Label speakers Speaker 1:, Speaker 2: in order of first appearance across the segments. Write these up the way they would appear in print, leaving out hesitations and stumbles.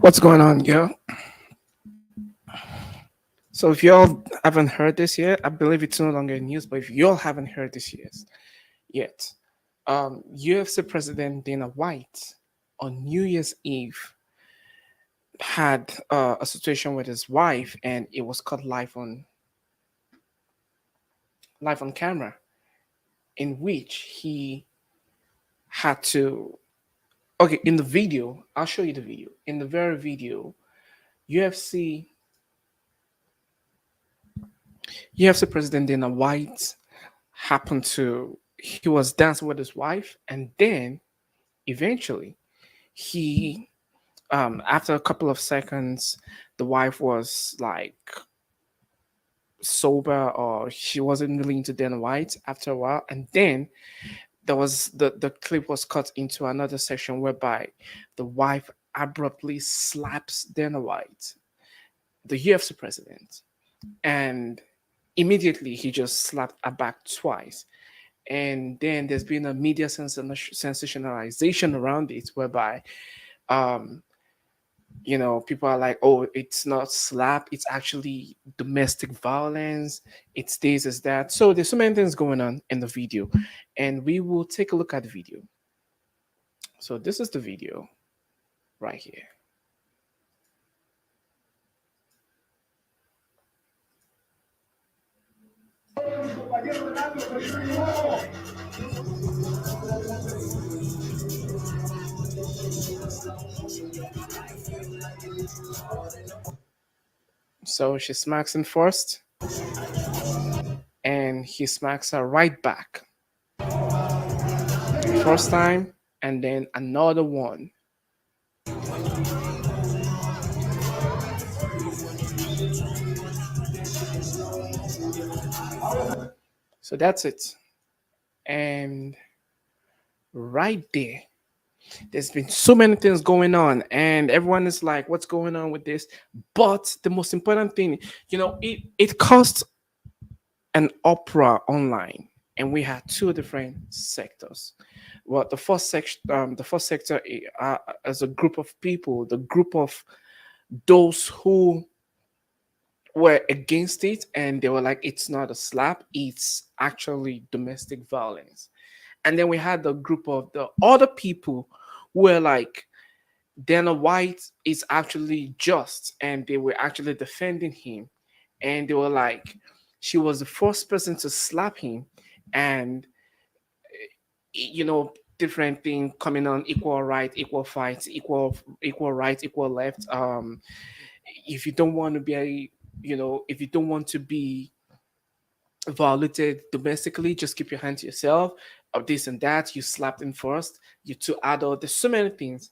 Speaker 1: What's going on, yo? So, if y'all haven't heard this yet, I believe it's no longer news, but if y'all haven't heard this yet, UFC President Dana White on New Year's Eve had a situation with his wife, and it was caught live on camera, in which he had to. Okay, in the video, I'll show you the video. In the very video, UFC UFC President Dana White happened to he was dancing with his wife, and then eventually he after a couple of seconds the wife was like sober, or she wasn't really into Dana White after a while, and then there was the clip was cut into another section whereby the wife abruptly slaps Dana White, the UFC president, and immediately he just slapped her back twice. And then there's been a media sensationalization around it, whereby um people are like, oh, it's not slap, it's actually domestic violence, it's this, is that. So there's so many things going on in the video, and we will take a look at the video. So this is the video right here. So she smacks him first, and he smacks her right back. First time, and then another one. So that's it. And right there's been so many things going on, and everyone is like, what's going on with this? But the most important thing, it cost an opera online, and we had two different sectors. Well, the first sector as a group of people, the group of those who were against it, and they were like, it's not a slap, it's actually domestic violence. And then we had the group of the other people who were like, Dana White is actually just, and they were actually defending him. And they were like, she was the first person to slap him, and different thing coming on: equal right, equal fights, equal right, equal left. If you don't want to be if you don't want to be violated domestically, just keep your hand to yourself, or this and that. You slapped him first, you're too adult. There's so many things.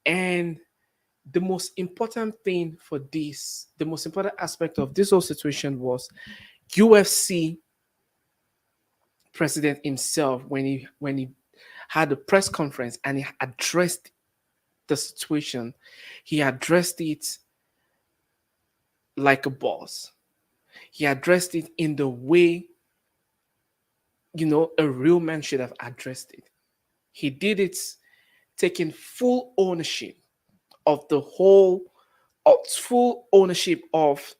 Speaker 1: And the most important thing for this, the most important aspect of this whole situation was UFC president himself, when he had a press conference and he addressed the situation. He addressed it like a boss. He addressed it in the way a real man should have addressed it. He did it taking full ownership of the whole, full ownership of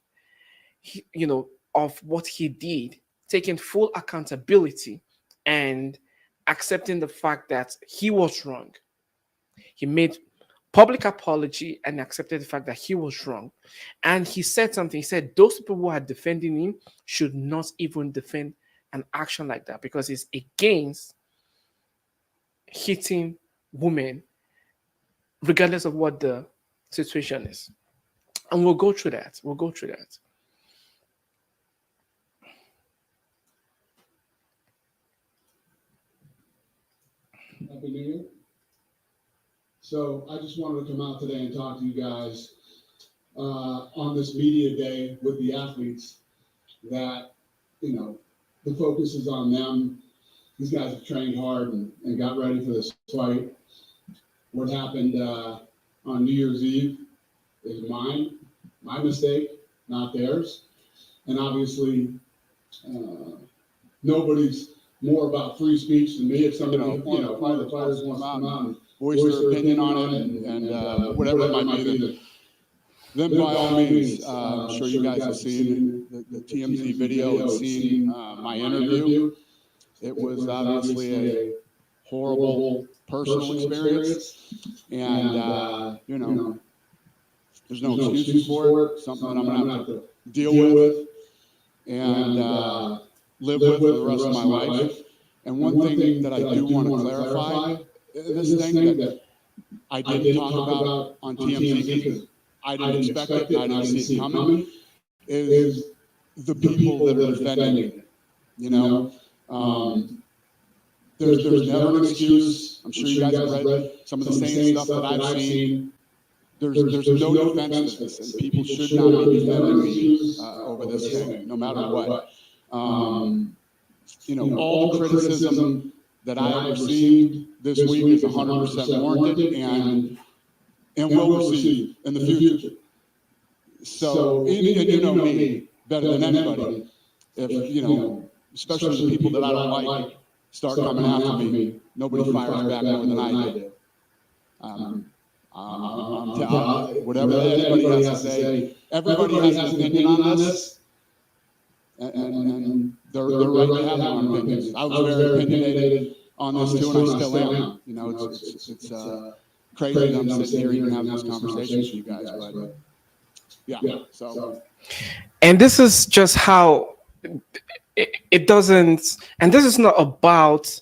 Speaker 1: of what he did, taking full accountability, and accepting the fact that he was wrong. He made public apology and accepted the fact that he was wrong. And he said something. He said those people who are defending him should not even defend an action like that, because it's against hitting women, regardless of what the situation is. And we'll go through that. We'll go through that.
Speaker 2: Happy New Year. So I just wanted to come out today and talk to you guys on this media day with the athletes, that, the focus is on them. These guys have trained hard and got ready for this fight. What happened on New Year's Eve is my mistake, not theirs. And obviously, nobody's more about free speech than me. If somebody, one of the fighters wants to come out and voice their opinion on it, and whatever it might be,
Speaker 3: then by all means, I'm sure you guys have seen the TMZ video and seen my interview. It was obviously a horrible personal experience, and there's no excuses for it. Something that I'm gonna have to deal with and live with for the rest of my life. And one thing that I do want to clarify, this thing that I didn't talk about on TMZ because I didn't expect it and I didn't see it coming, is the people that are defending it. There's never an excuse. I'm sure you guys have read some of the same stuff that I've seen. There's no defense to this, and people should not be defending me over this thing, no matter what. All the criticism that I have received this week is 100% warranted and will receive in the future. So, and you know me better than anybody. If especially the people that I don't like start coming after me, nobody fires back more than I do. Whatever anybody has to say, everybody has an opinion on this, and they're right to have their own opinions. I was very opinionated on this too, and I still am. It's crazy that I'm sitting here even having this conversation with you guys, but yeah. So,
Speaker 1: and this is just how it doesn't, and this is not about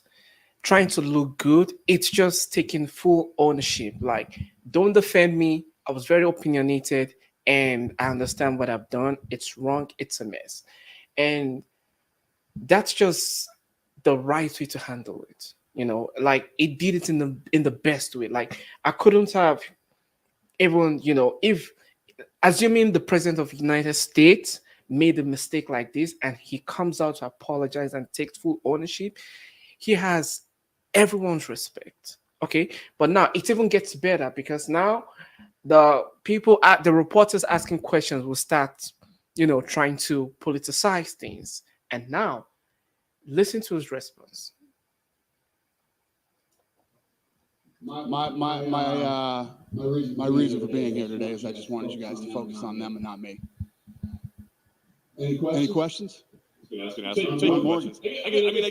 Speaker 1: trying to look good. It's just taking full ownership. Like, don't defend me. I was very opinionated and I understand what I've done. It's wrong. It's a mess. And that's just the right way to handle it. Like, it did it in the best way. Like, I couldn't have even, if assuming the president of the United States made a mistake like this and he comes out to apologize and takes full ownership, he has everyone's respect. Okay, but now it even gets better because now the reporters asking questions will start trying to politicize things. And now listen to his response.
Speaker 3: My reason for being here today is I just wanted you guys to focus on them and not me. Any questions?
Speaker 4: I was going to ask you more questions. I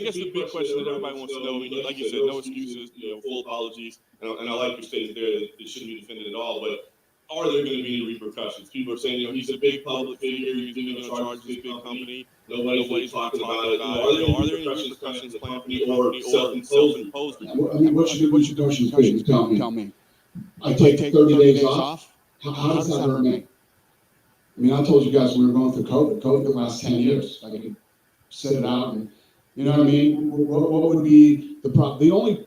Speaker 4: guess the big question that everybody wants to know, like you said, no excuses, full apologies, and I like your statement there that it shouldn't be defended at all, but are there going to be any repercussions? People are saying, he's a big public figure, he's in charge of this big company, nobody's talking about it. Are there any repercussions planned for the company or self-imposed repercussions?
Speaker 3: What's your repercussions? Tell me. I take 30 days off? How does that hurt me? I told you guys we were going through COVID. COVID the last 10 years. I could sit it out and, what would be the problem?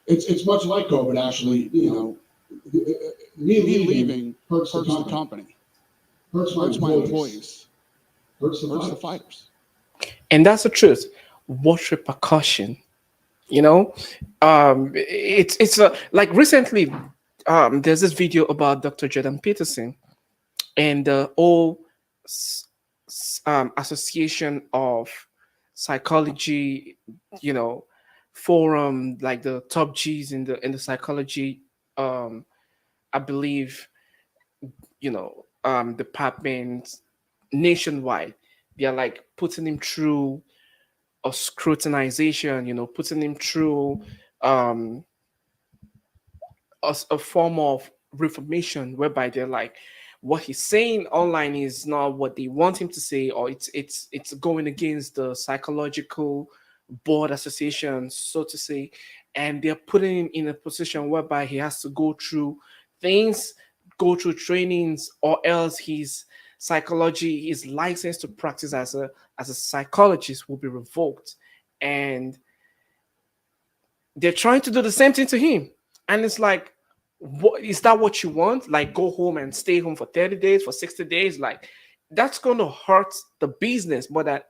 Speaker 3: It's much like COVID, actually, me leaving hurts the company, hurts my employees, hurts the fighters.
Speaker 1: And that's the truth. What repercussion? It's like recently, there's this video about Dr. Jordan Peterson and the whole association of psychology, forum, like the top G's in the psychology, I believe, departments nationwide. They are like putting him through a scrutinization, putting him through a form of reformation whereby they're like, what he's saying online is not what they want him to say, or it's going against the psychological board association, so to say, and they're putting him in a position whereby he has to go through things, go through trainings, or else his license to practice as a psychologist will be revoked. And they're trying to do the same thing to him, and it's like, what is that what you want? Like, go home and stay home for 30 days, for 60 days? Like, that's going to hurt the business more than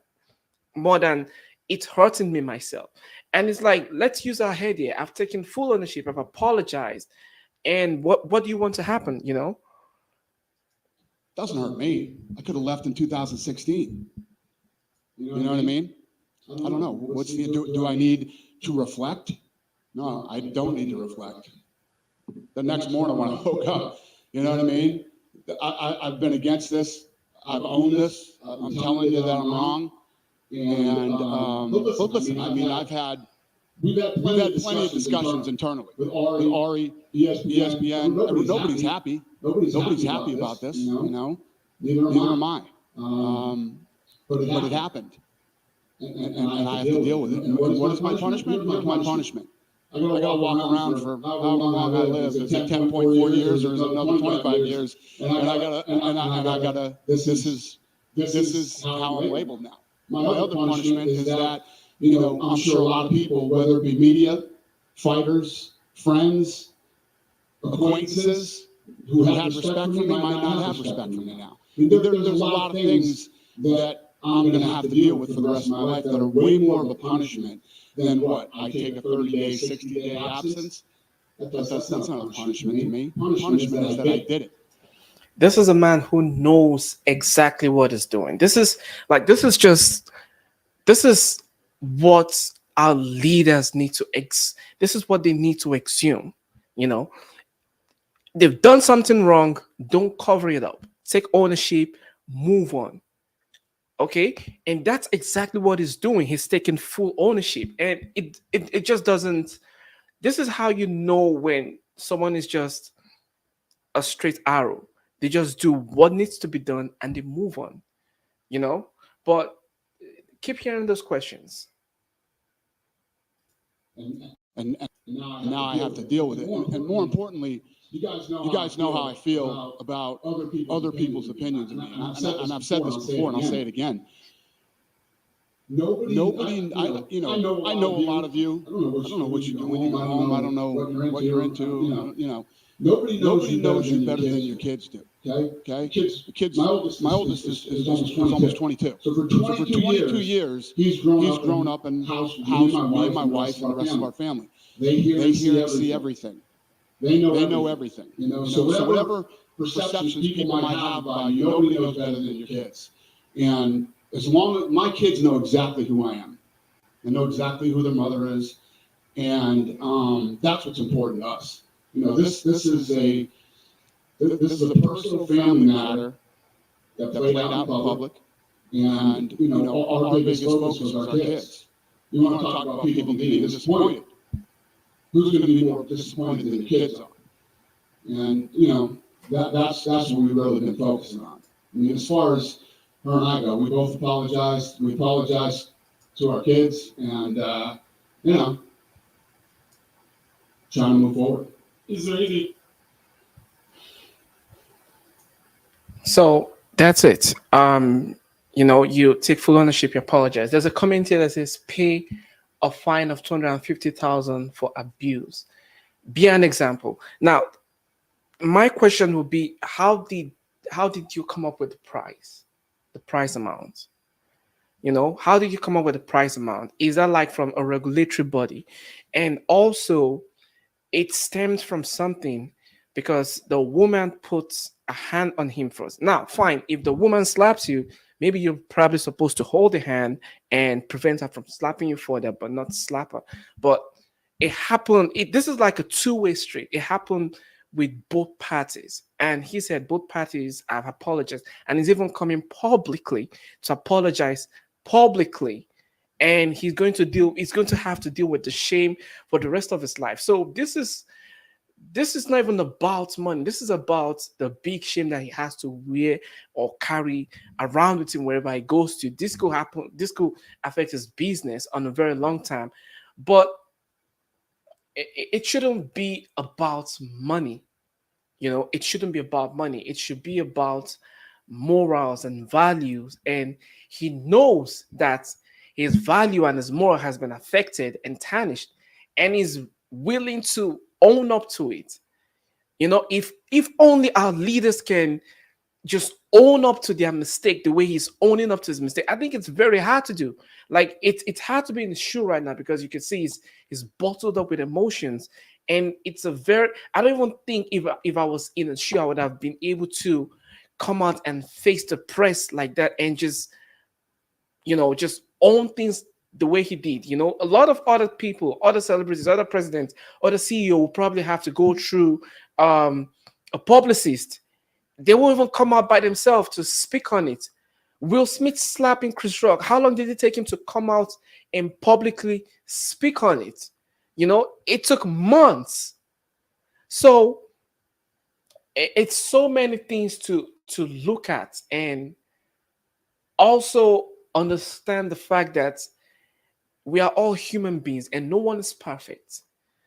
Speaker 1: it's hurting me myself. And it's like, let's use our head here. I've taken full ownership. I've apologized. And what do you want to happen?
Speaker 3: Doesn't hurt me. I could have left in 2016. You know what I mean? I don't know. Do I need to reflect? No, I don't need to reflect. The next morning when I woke up, you know what I mean? I've been against this. I've owned this. I'm telling you that I'm wrong. And but listen, I mean, we've had plenty of discussions internally with Ari, ESPN. Nobody's happy. Nobody's happy about this. You know, neither am I. But it happened, and I have to deal with it. And what is my punishment? Here's my punishment. I gotta walk around for however long I live. Is it 10.4 years or is it another 25 years? And I gotta. This is how I'm labeled now. My other punishment is that, you know, I'm sure a lot of people, whether it be media, fighters, friends, acquaintances, who had respect for me might not have respect for me now. I mean, there's a lot of things that I'm going to have to deal with for the rest of my life that are way more of a punishment than what? I take a 30-day, 60-day absence? That's not a punishment to me. Punishment is that I did it.
Speaker 1: This is a man who knows exactly what he's doing. This is what our leaders need to this is what they need to assume. You know, they've done something wrong, don't cover it up. Take ownership, move on. Okay, and that's exactly what he's doing. He's taking full ownership, and it just doesn't. This is how you know when someone is just a straight arrow. They just do what needs to be done and they move on, you know. But keep hearing those questions.
Speaker 3: And now I have to deal with it. And more importantly, you guys know how I feel about other people's opinions of me. And I've said this before, and I'll say it again. Nobody, I know a lot of you. I don't know what you do when you go home. I don't know what you're into. You know, nobody knows you better than your kids do. Okay. Kids. My oldest is almost 22. So for 22 years, he's grown up and housed me and my wife and the rest of our family. They hear and see everything. They know everything. You know, so whatever perceptions people might have about you, nobody knows better than your kids. And as long as my kids know exactly who I am, they know exactly who their mother is, and that's what's important to us. You know, this is a personal family matter that played out in public, and you know, our biggest focus was our kids. You want to talk about people being disappointed? Who's going to be more disappointed than the kids are? And you know, that's what we've really been focusing on. I mean, as far as her and I go, we both apologized. We apologized to our kids, and you know, trying to move forward.
Speaker 4: Is there any?
Speaker 1: So that's it. You know, you take full ownership, you apologize. There's a comment here that says pay a fine of 250,000 for abuse. Be an example. Now, my question would be, how did you come up with the price amount? You know, how did you come up with the price amount? Is that like from a regulatory body? And also, it stems from something because the woman puts a hand on him first. Now, fine, if the woman slaps you, maybe you're probably supposed to hold the hand and prevent her from slapping you further, but not slap her. But it happened. This is like a two-way street. It happened with both parties. And he said both parties have apologized. And he's even coming publicly to apologize publicly. And he's going to have to deal with the shame for the rest of his life. So this is not even about money. This is about the big shame that he has to wear or carry around with him wherever he goes to. This could happen. This could affect his business on a very long time. But it shouldn't be about money. You know, it shouldn't be about money. It should be about morals and values. And he knows that his value and his moral has been affected and tarnished, and he's willing to own up to it. You know, if only our leaders can just own up to their mistake the way he's owning up to his mistake. I think it's very hard to do. Like it's hard to be in the shoe right now because you can see he's bottled up with emotions, and it's a very. I don't even think if I was in a shoe I would have been able to come out and face the press like that and just, you know, just own things the way he did. You know, a lot of other people, other celebrities, other presidents, other CEO will probably have to go through a publicist, they won't even come out by themselves to speak on it. Will Smith slapping Chris Rock, how long did it take him to come out and publicly speak on it? You know, it took months. So it's so many things to look at, and also understand the fact that we are all human beings and no one is perfect.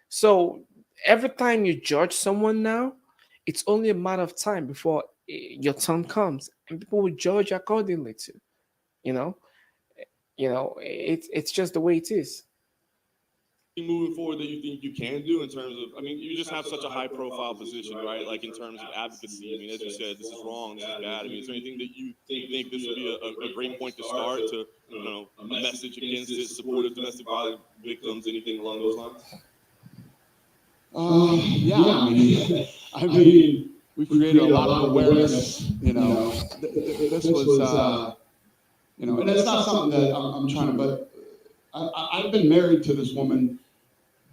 Speaker 1: So every time you judge someone now, it's only a matter of time before your turn comes, and people will judge accordingly too. You know, it's just the way it is.
Speaker 4: Moving forward that you think you can do in terms of, I mean, you just have such a high profile position, right? Like in terms of advocacy, I mean, as you said, this is wrong, this is bad. I mean, is there anything that you think this would be a great point to start to, you know, a message against it, support of domestic violence victims, anything along those lines?
Speaker 3: Yeah, I mean, we've created a lot of awareness. You know, this was, you know, and it's not something that I'm trying to, but I've been married to this woman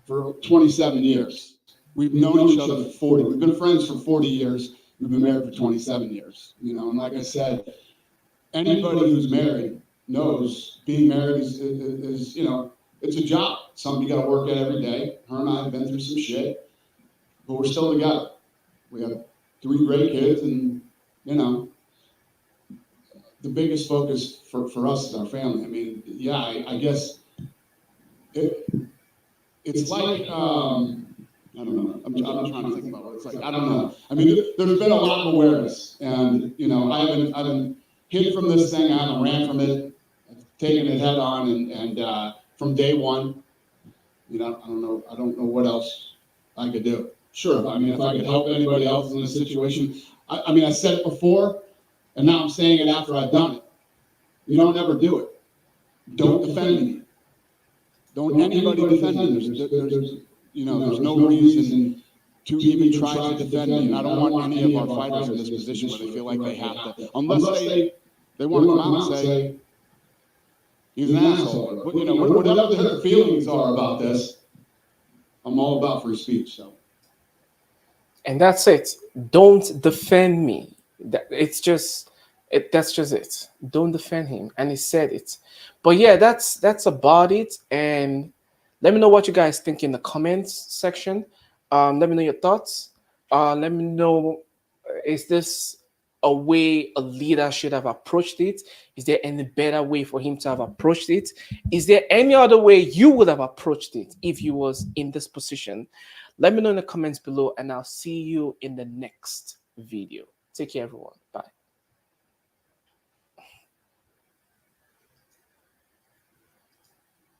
Speaker 3: for 27 years. We've known each other for 40. We've been friends for 40 years. We've been married for 27 years. You know, and like I said, anybody who's married knows being married is you know, it's a job. Something you got to work at every day. Her and I have been through some shit, but we're still together. We have 3 great kids, and you know, the biggest focus for us is our family. I mean, yeah, I guess it's like I don't know. I'm trying to think about what it's like. I don't know. I mean, there's been a lot of awareness, and you know, I haven't hid from this thing. I haven't ran from it. I've taken it head on, and from day one, you know, I don't know what else I could do. Sure, I mean, if I could help anybody else in this situation, I mean, I said it before, and now I'm saying it after I've done it. You don't ever do it. Don't defend me. Don't anybody defend me. There's you know, there's no reason to even try to defend me. And I don't want any of our fighters in this position where they feel like they have to, unless they want to come out and say, he's an asshole. But, you know, whatever their feelings are about this, I'm all about free speech. So.
Speaker 1: And that's it. Don't defend me. It's just that's just it. Don't defend him. And he said it. But yeah, that's about it. And let me know what you guys think in the comments section. Let me know your thoughts. Let me know, is this a way a leader should have approached it? Is there any better way for him to have approached it? Is there any other way you would have approached it if you was in this position? Let me know in the comments below, and I'll see you in the next video. Take care, everyone. Bye.